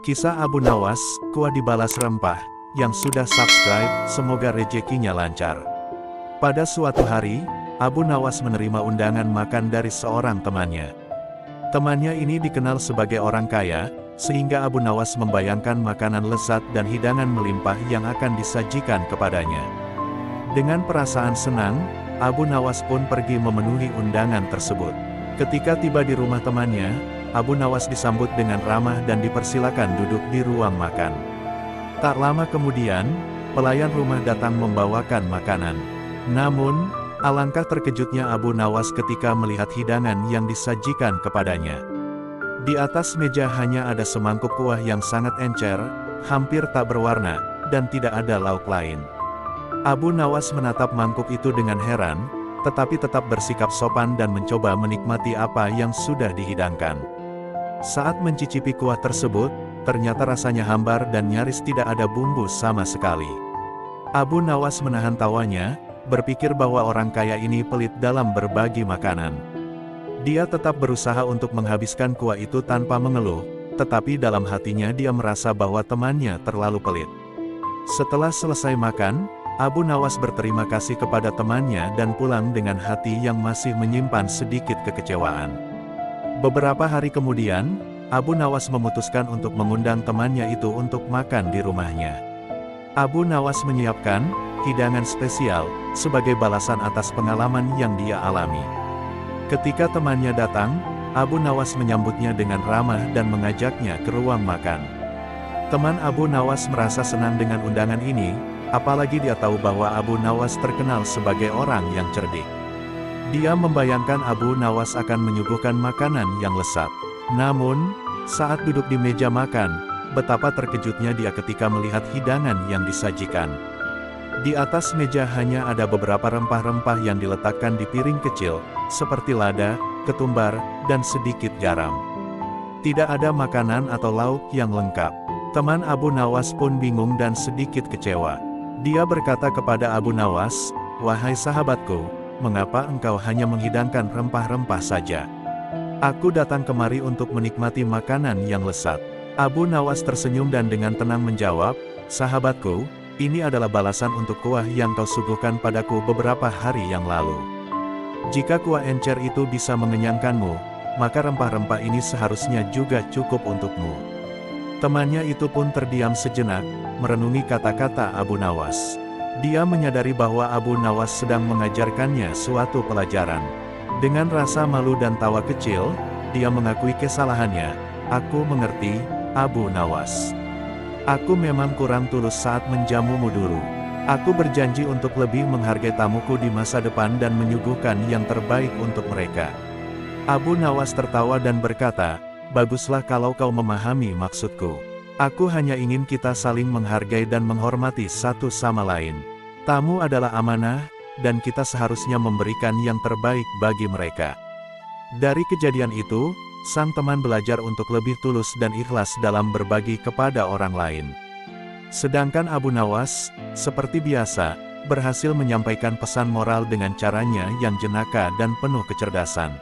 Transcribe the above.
Kisah Abu Nawas, kuah dibalas rempah. Yang sudah subscribe, semoga rezekinya lancar. Pada suatu hari, Abu Nawas menerima undangan makan dari seorang temannya. Temannya ini dikenal sebagai orang kaya, sehingga Abu Nawas membayangkan makanan lezat dan hidangan melimpah yang akan disajikan kepadanya. Dengan perasaan senang, Abu Nawas pun pergi memenuhi undangan tersebut. Ketika tiba di rumah temannya, Abu Nawas disambut dengan ramah dan dipersilakan duduk di ruang makan. Tak lama kemudian, pelayan rumah datang membawakan makanan. Namun, alangkah terkejutnya Abu Nawas ketika melihat hidangan yang disajikan kepadanya. Di atas meja hanya ada semangkuk kuah yang sangat encer, hampir tak berwarna, dan tidak ada lauk lain. Abu Nawas menatap mangkuk itu dengan heran, tetapi tetap bersikap sopan dan mencoba menikmati apa yang sudah dihidangkan. Saat mencicipi kuah tersebut, ternyata rasanya hambar dan nyaris tidak ada bumbu sama sekali. Abu Nawas menahan tawanya, berpikir bahwa orang kaya ini pelit dalam berbagi makanan. Dia tetap berusaha untuk menghabiskan kuah itu tanpa mengeluh, tetapi dalam hatinya dia merasa bahwa temannya terlalu pelit. Setelah selesai makan, Abu Nawas berterima kasih kepada temannya dan pulang dengan hati yang masih menyimpan sedikit kekecewaan. Beberapa hari kemudian, Abu Nawas memutuskan untuk mengundang temannya itu untuk makan di rumahnya. Abu Nawas menyiapkan hidangan spesial sebagai balasan atas pengalaman yang dia alami. Ketika temannya datang, Abu Nawas menyambutnya dengan ramah dan mengajaknya ke ruang makan. Teman Abu Nawas merasa senang dengan undangan ini, apalagi dia tahu bahwa Abu Nawas terkenal sebagai orang yang cerdik. Dia membayangkan Abu Nawas akan menyuguhkan makanan yang lezat. Namun, saat duduk di meja makan, betapa terkejutnya dia ketika melihat hidangan yang disajikan. Di atas meja hanya ada beberapa rempah-rempah yang diletakkan di piring kecil, seperti lada, ketumbar, dan sedikit garam. Tidak ada makanan atau lauk yang lengkap. Teman Abu Nawas pun bingung dan sedikit kecewa. Dia berkata kepada Abu Nawas, "Wahai sahabatku, mengapa engkau hanya menghidangkan rempah-rempah saja? Aku datang kemari untuk menikmati makanan yang lezat." Abu Nawas tersenyum dan dengan tenang menjawab, "Sahabatku, ini adalah balasan untuk kuah yang kau suguhkan padaku beberapa hari yang lalu. Jika kuah encer itu bisa mengenyangkanmu, maka rempah-rempah ini seharusnya juga cukup untukmu." Temannya itu pun terdiam sejenak, merenungi kata-kata Abu Nawas. Dia menyadari bahwa Abu Nawas sedang mengajarkannya suatu pelajaran. Dengan rasa malu dan tawa kecil, dia mengakui kesalahannya. "Aku mengerti, Abu Nawas. Aku memang kurang tulus saat menjamumu dulu. Aku berjanji untuk lebih menghargai tamuku di masa depan dan menyuguhkan yang terbaik untuk mereka." Abu Nawas tertawa dan berkata, "Baguslah kalau kau memahami maksudku. Aku hanya ingin kita saling menghargai dan menghormati satu sama lain. Tamu adalah amanah, dan kita seharusnya memberikan yang terbaik bagi mereka." Dari kejadian itu, sang teman belajar untuk lebih tulus dan ikhlas dalam berbagi kepada orang lain. Sedangkan Abu Nawas, seperti biasa, berhasil menyampaikan pesan moral dengan caranya yang jenaka dan penuh kecerdasan.